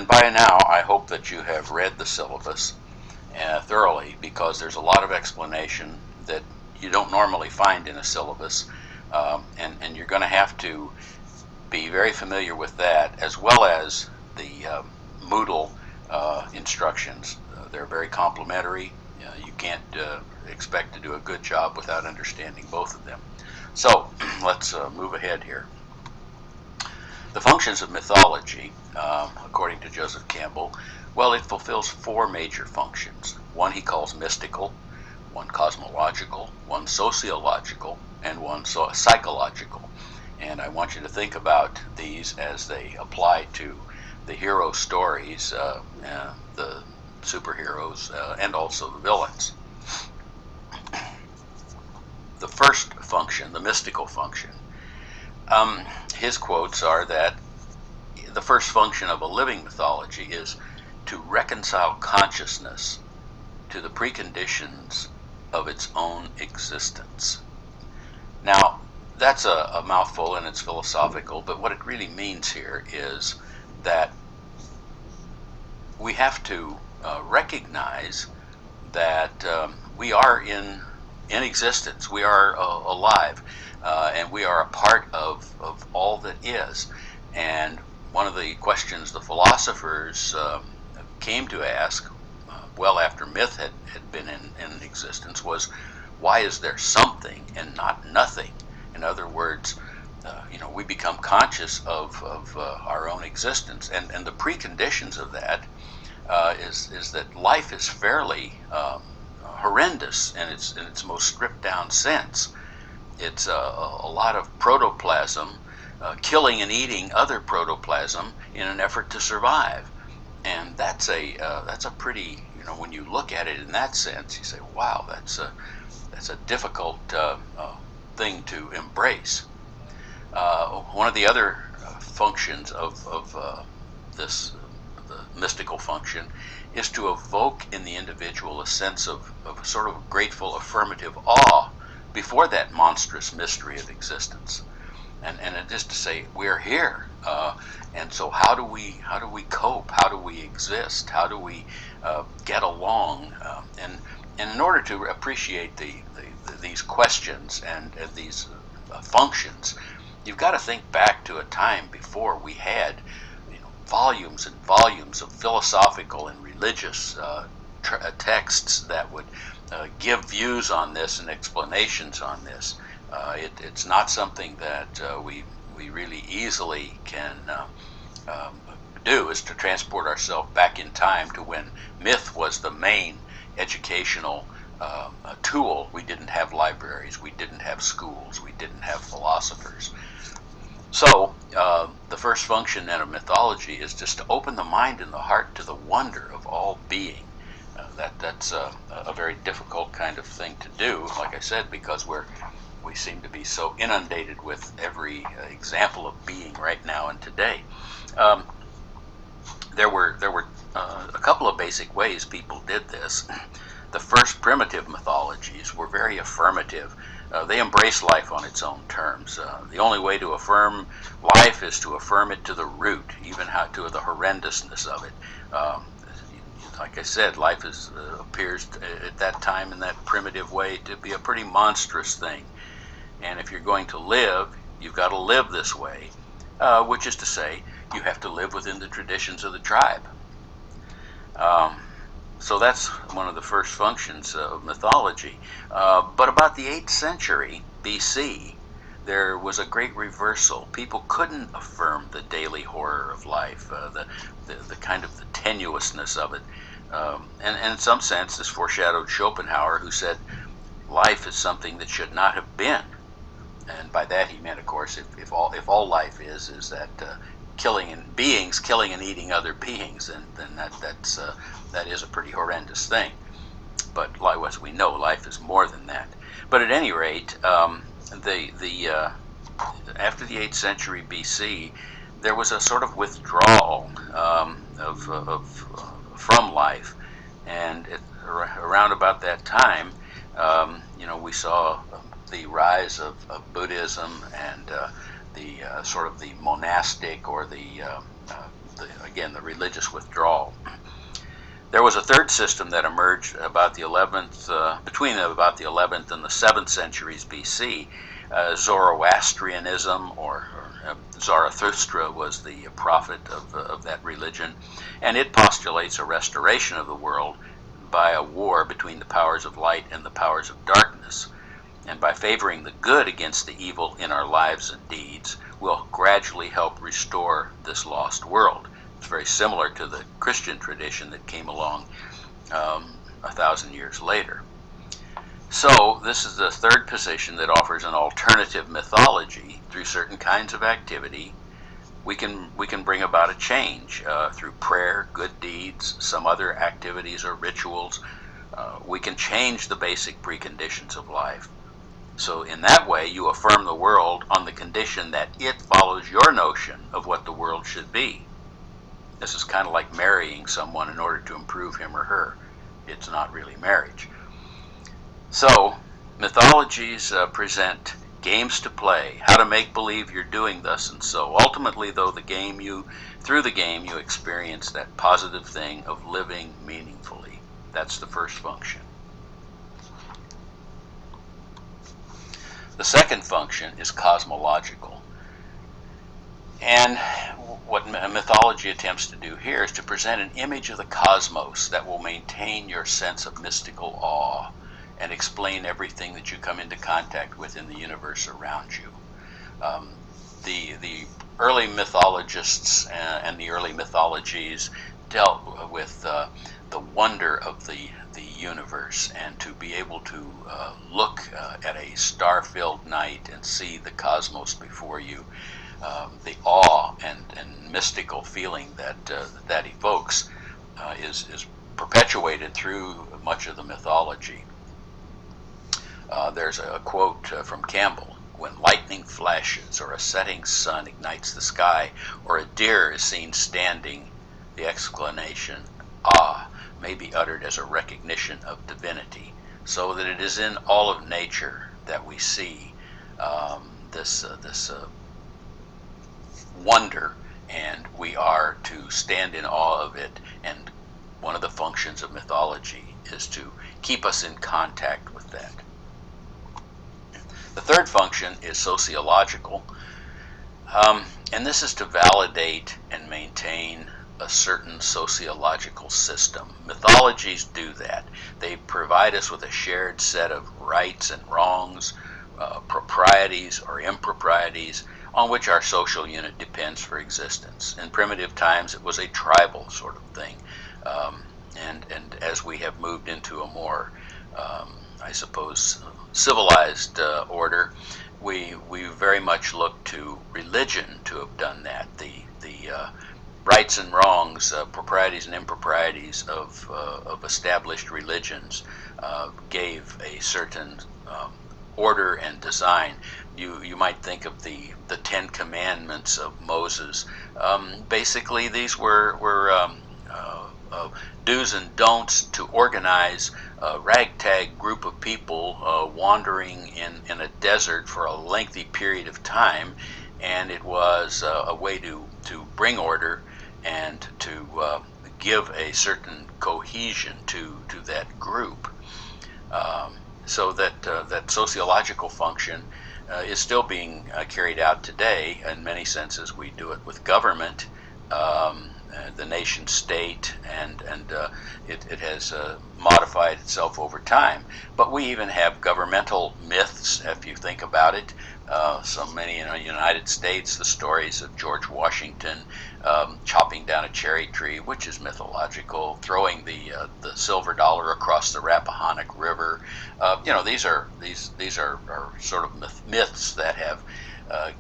And by now, I hope that you have read the syllabus thoroughly, because there's a lot of explanation that you don't normally find in a syllabus, and you're going to have to be very familiar with that, as well as the Moodle instructions. They're very complementary. You can't expect to do a good job without understanding both of them. So let's move ahead here. The functions of mythology, according to Joseph Campbell, well, it fulfills four major functions. One he calls mystical, one cosmological, one sociological, and one psychological. And I want you to think about these as they apply to the hero stories, the superheroes, and also the villains. The first function, the mystical function, his quotes are that the first function of a living mythology is to reconcile consciousness to the preconditions of its own existence. Now, that's a mouthful and it's philosophical, but what it really means here is that we have to recognize that we are in existence, we are alive, and we are a part of all that is. And one of the questions the philosophers came to ask, well after myth had been in existence, was why is there something and not nothing? In other words, we become conscious of our own existence, and the preconditions of that is that life is fairly horrendous in its most stripped down sense. It's a lot of protoplasm killing and eating other protoplasm in an effort to survive, and that's a pretty, when you look at it in that sense, you say, wow, that's a difficult thing to embrace. One of the other functions of this the mystical function is to evoke in the individual a sense of sort of grateful affirmative awe before that monstrous mystery of existence, and it is to say we're here, and so how do we cope? How do we exist? How do we get along? And in order to appreciate these questions and these functions, you've got to think back to a time before we had volumes and volumes of philosophical and religious texts that would give views on this and explanations on this. It's not something that we really easily can do, is to transport ourselves back in time to when myth was the main educational tool. We didn't have libraries, we didn't have schools, we didn't have philosophers. So the first function then of mythology is just to open the mind and the heart to the wonder of all being. That's a very difficult kind of thing to do, like I said, because we seem to be so inundated with every example of being right now and today. There were a couple of basic ways people did this. The first primitive mythologies were very affirmative. They embrace life on its own terms. The only way to affirm life is to affirm it to the root, even to the horrendousness of it. Like I said, life appears at that time in that primitive way to be a pretty monstrous thing. And if you're going to live, you've got to live this way, which is to say, you have to live within the traditions of the tribe. So that's one of the first functions of mythology. But about the 8th century BC, there was a great reversal. People couldn't affirm the daily horror of life, the kind of the tenuousness of it. And in some sense, this foreshadowed Schopenhauer, who said life is something that should not have been. And by that he meant, of course, if all life is that killing and eating other beings, then that is a pretty horrendous thing. But as we know, life is more than that. But at any rate, after the 8th century BC, there was a sort of withdrawal from life, and around about that time, we saw the rise of Buddhism and the sort of the monastic or the again, the religious withdrawal. There was a third system that emerged about the 11th, between about the 11th and the 7th centuries BC. Zoroastrianism, or Zarathustra was the prophet of that religion, and it postulates a restoration of the world by a war between the powers of light and the powers of darkness. And by favoring the good against the evil in our lives and deeds, will gradually help restore this lost world. It's very similar to the Christian tradition that came along 1,000 years later. So this is the third position that offers an alternative mythology. Through certain kinds of activity, we can bring about a change through prayer, good deeds, some other activities or rituals. We can change the basic preconditions of life. So in that way, you affirm the world on the condition that it follows your notion of what the world should be. This is kind of like marrying someone in order to improve him or her. It's not really marriage. So, mythologies present games to play, how to make believe you're doing thus and so. Ultimately, though, through the game you experience that positive thing of living meaningfully. That's the first function. The second function is cosmological. And what mythology attempts to do here is to present an image of the cosmos that will maintain your sense of mystical awe and explain everything that you come into contact with in the universe around you. The early mythologists and the early mythologies dealt with the wonder of the universe, and to be able to look at a star-filled night and see the cosmos before you. The awe and mystical feeling that evokes is perpetuated through much of the mythology. There's a quote from Campbell: "When lightning flashes, or a setting sun ignites the sky, or a deer is seen standing, the exclamation 'Ah' may be uttered as a recognition of divinity, so that it is in all of nature that we see this wonder, and we are to stand in awe of it." And one of the functions of mythology is to keep us in contact with that. The third function is sociological, and this is to validate and maintain a certain sociological system. Mythologies do that. They provide us with a shared set of rights and wrongs, proprieties or improprieties, on which our social unit depends for existence. In primitive times, it was a tribal sort of thing, and as we have moved into a more, I suppose, civilized order, we very much look to religion to have done that. The rights and wrongs, proprieties and improprieties of established religions gave a certain order and design. You might think of the Ten Commandments of Moses. Basically, these were do's and don'ts to organize a ragtag group of people wandering in a desert for a lengthy period of time, and it was a way to bring order and to give a certain cohesion to that group. So that sociological function is still being carried out today. In many senses, we do it with government, the nation state, and it has modified itself over time. But we even have governmental myths, if you think about it. So many in the United States, the stories of George Washington chopping down a cherry tree, which is mythological, throwing the silver dollar across the Rappahannock River. These are sort of myths that have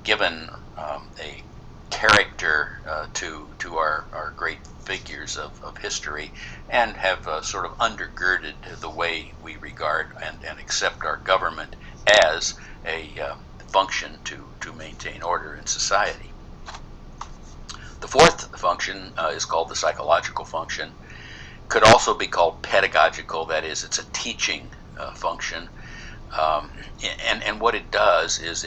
given a character to our great figures of history, and have sort of undergirded the way we regard and accept our government as a function to maintain order in society. The fourth function is called the psychological function. Could also be called pedagogical, that is, it's a teaching function. And what it does is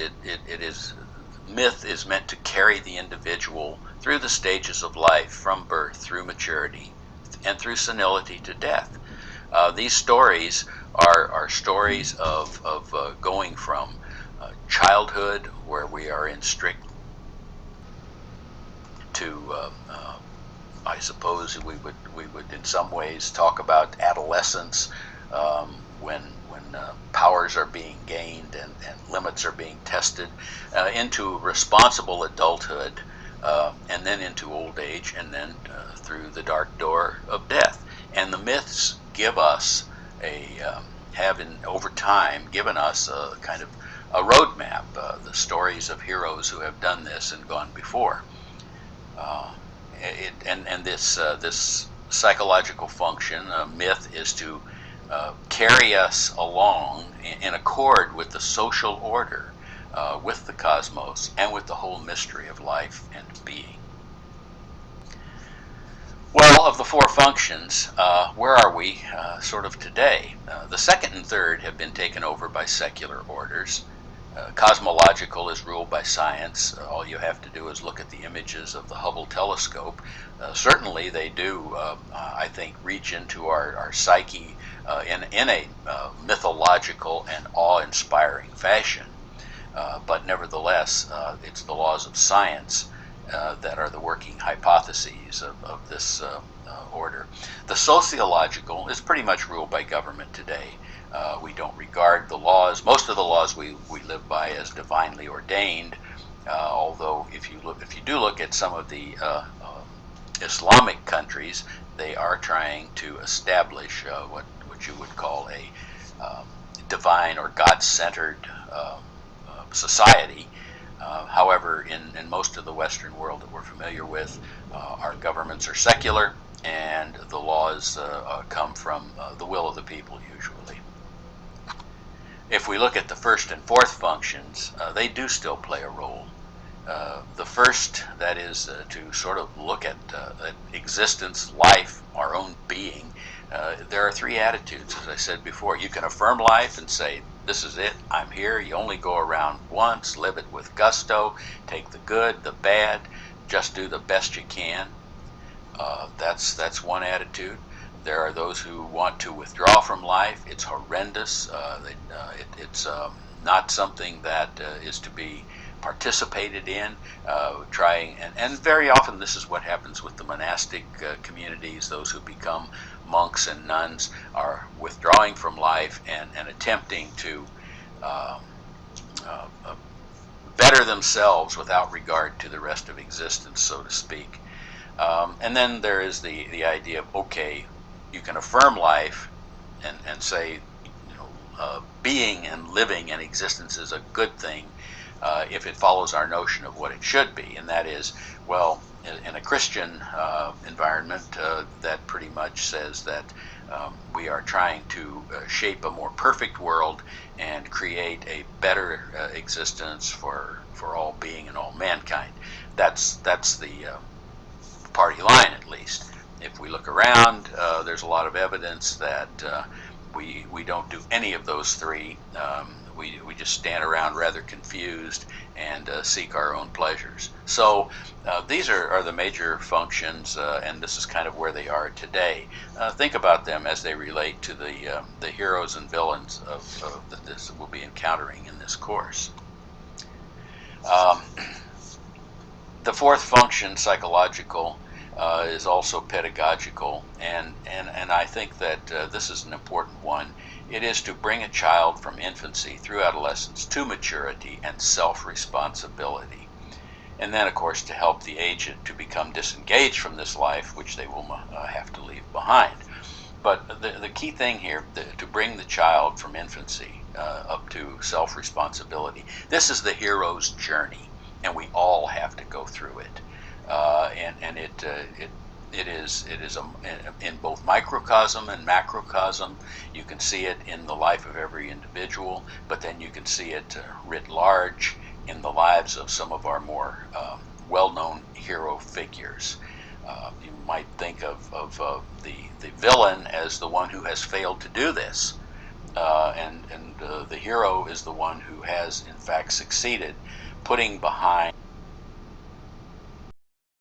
myth is meant to carry the individual through the stages of life, from birth through maturity, and through senility to death. These stories are stories of going from childhood, where we are in strict, to I suppose we would in some ways talk about adolescence, when powers are being gained and limits are being tested, into responsible adulthood, and then into old age, and then through the dark door of death. And the myths give us over time given us a kind of a roadmap, the stories of heroes who have done this and gone before. This psychological function, myth, is to carry us along in accord with the social order, with the cosmos, and with the whole mystery of life and being. Well, of the four functions, where are we sort of today? The second and third have been taken over by secular orders. Cosmological is ruled by science. All you have to do is look at the images of the Hubble telescope. Certainly they do, I think, reach into our psyche in a mythological and awe-inspiring fashion. But nevertheless, it's the laws of science that are the working hypotheses of this order. The sociological is pretty much ruled by government today. We don't regard the laws, most of the laws we live by, as divinely ordained, although if you do look at some of the Islamic countries, they are trying to establish what you would call a divine or God-centered society. However, in most of the Western world that we're familiar with, our governments are secular, and the laws come from the will of the people usually. If we look at the first and fourth functions, they do still play a role. The first, that is to sort of look at existence, life, our own being. There are three attitudes, as I said before. You can affirm life and say, this is it, I'm here, you only go around once, live it with gusto, take the good, the bad, just do the best you can. That's one attitude. There are those who want to withdraw from life. It's horrendous. It's not something that is to be participated in. And very often this is what happens with the monastic communities. Those who become monks and nuns are withdrawing from life and attempting to better themselves without regard to the rest of existence, so to speak. And then there is the idea of, okay, you can affirm life and say, being and living and existence is a good thing if it follows our notion of what it should be. And that is, well, in a Christian environment, that pretty much says that we are trying to shape a more perfect world and create a better existence for all being and all mankind. That's the party line, at least. If we look around, there's a lot of evidence that we don't do any of those three. We just stand around rather confused and seek our own pleasures. So these are the major functions, and this is kind of where they are today. Think about them as they relate to the heroes and villains that this will be encountering in this course. The fourth function, psychological, is also pedagogical, and I think that this is an important one. It is to bring a child from infancy through adolescence to maturity and self-responsibility. And then, of course, to help the aged to become disengaged from this life, which they will have to leave behind. But the key thing here, to bring the child from infancy up to self-responsibility, this is the hero's journey, and we all have to go through it. It is in both microcosm and macrocosm. You can see it in the life of every individual, but then you can see it writ large in the lives of some of our more well-known hero figures. You might think of the villain as the one who has failed to do this, and the hero is the one who has in fact succeeded, putting behind